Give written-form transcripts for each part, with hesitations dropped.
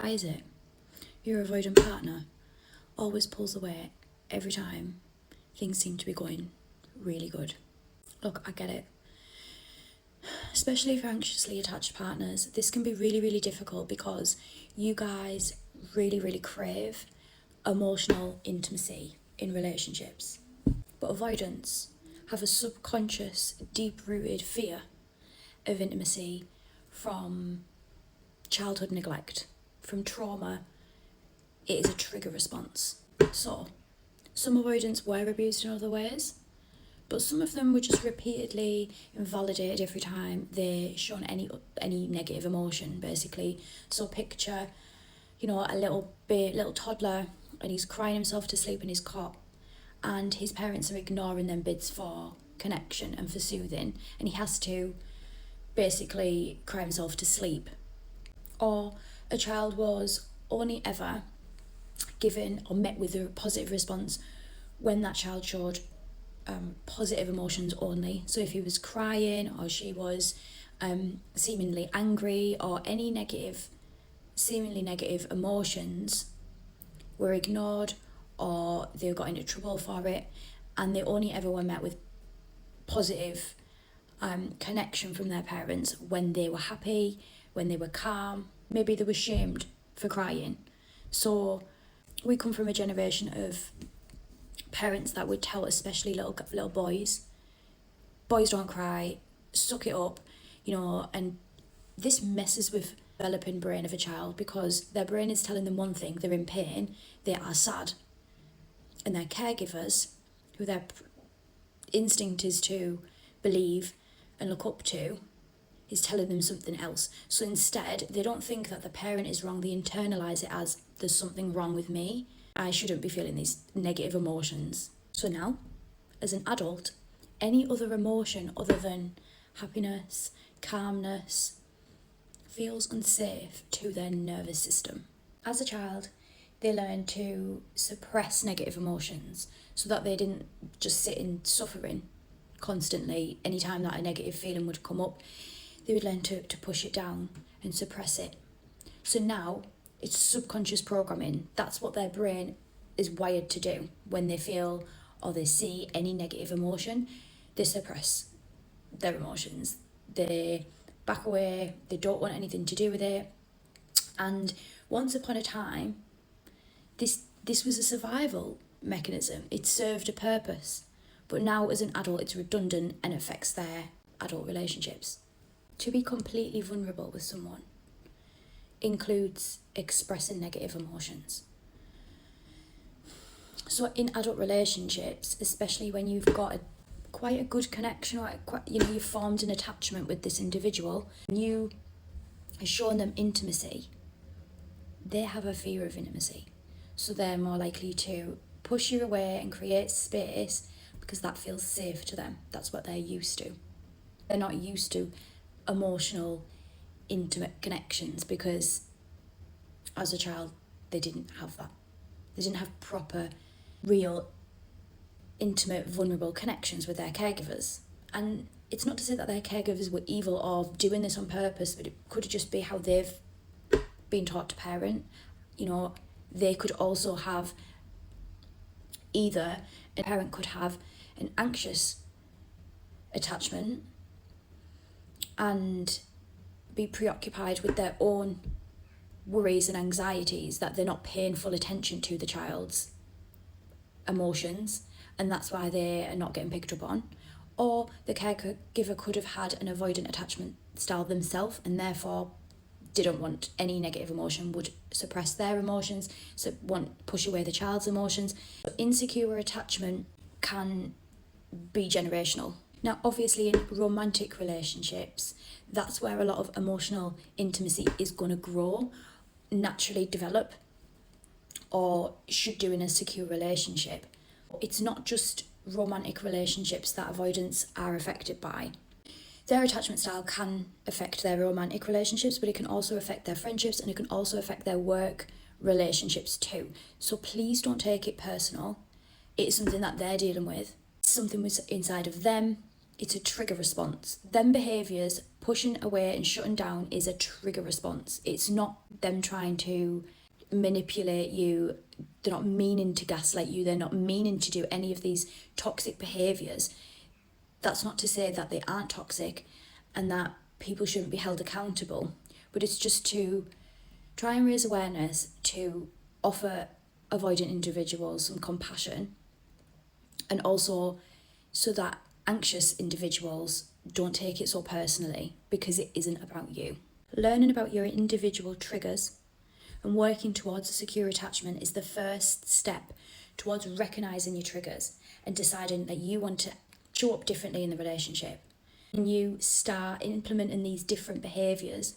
Why is it your avoidant partner always pulls away every time things seem to be going really good? Look, I get it. Especially for anxiously attached partners, this can be really, really difficult because you guys really, really crave emotional intimacy in relationships. But avoidants have a subconscious, deep-rooted fear of intimacy from childhood neglect, from trauma. It is a trigger response. So, some avoidants were abused in other ways, but some of them were just repeatedly invalidated every time they shown any negative emotion, basically. So picture, a little toddler, and he's crying himself to sleep in his cot, and his parents are ignoring them bids for connection and for soothing, and he has to basically cry himself to sleep. Or a child was only ever given or met with a positive response when that child showed positive emotions only. So if he was crying or she was seemingly angry or any seemingly negative emotions were ignored or they got into trouble for it, and they only ever were met with positive connection from their parents when they were happy, when they were calm. Maybe they were shamed for crying. So we come from a generation of parents that would tell, especially little boys don't cry, suck it up, and this messes with the developing brain of a child because their brain is telling them one thing: they're in pain, they are sad, and their caregivers, who their instinct is to believe and look up to, is telling them something else. So instead, they don't think that the parent is wrong, they internalize it as there's something wrong with me, I shouldn't be feeling these negative emotions. So now, as an adult, any other emotion other than happiness, calmness, feels unsafe to their nervous system. As a child, they learn to suppress negative emotions so that they didn't just sit in suffering constantly. Anytime that a negative feeling would come up, they would learn to push it down and suppress it. So now, it's subconscious programming. That's what their brain is wired to do. When they feel or they see any negative emotion, they suppress their emotions. They back away, they don't want anything to do with it. And once upon a time, this was a survival mechanism. It served a purpose. But now as an adult, it's redundant and affects their adult relationships. To be completely vulnerable with someone includes expressing negative emotions. So in adult relationships, especially when you've got quite a good connection, or you've formed an attachment with this individual, and you have shown them intimacy, they have a fear of intimacy. So they're more likely to push you away and create space because that feels safe to them. That's what they're used to. They're not used to emotional, intimate connections because as a child, they didn't have that. They didn't have proper, real, intimate, vulnerable connections with their caregivers. And it's not to say that their caregivers were evil or doing this on purpose, but it could just be how they've been taught to parent. They could also have either a parent could have an anxious attachment and be preoccupied with their own worries and anxieties, that they're not paying full attention to the child's emotions, and that's why they are not getting picked up on. Or the caregiver could have had an avoidant attachment style themselves and therefore didn't want any negative emotion, would suppress their emotions, so push away the child's emotions. Insecure attachment can be generational. Now, obviously, in romantic relationships, that's where a lot of emotional intimacy is going to grow, naturally develop, or should do in a secure relationship. It's not just romantic relationships that avoidants are affected by. Their attachment style can affect their romantic relationships, but it can also affect their friendships, and it can also affect their work relationships too. So please don't take it personal. It's something that they're dealing with. Something was inside of them. It's a trigger response. Them behaviours Pushing away and shutting down is a trigger response. It's not them trying to manipulate you. They're not meaning to gaslight you. They're not meaning to do any of these toxic behaviours. That's not to say that they aren't toxic and that people shouldn't be held accountable, but it's just to try and raise awareness, to offer avoidant individuals some compassion, and also so that anxious individuals don't take it so personally, because it isn't about you. Learning about your individual triggers and working towards a secure attachment is the first step towards recognising your triggers and deciding that you want to show up differently in the relationship. And you start implementing these different behaviours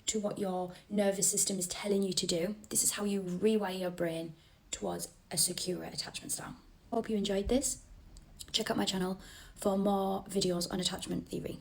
to what your nervous system is telling you to do. This is how you rewire your brain towards a secure attachment style. Hope you enjoyed this. Check out my channel for more videos on attachment theory.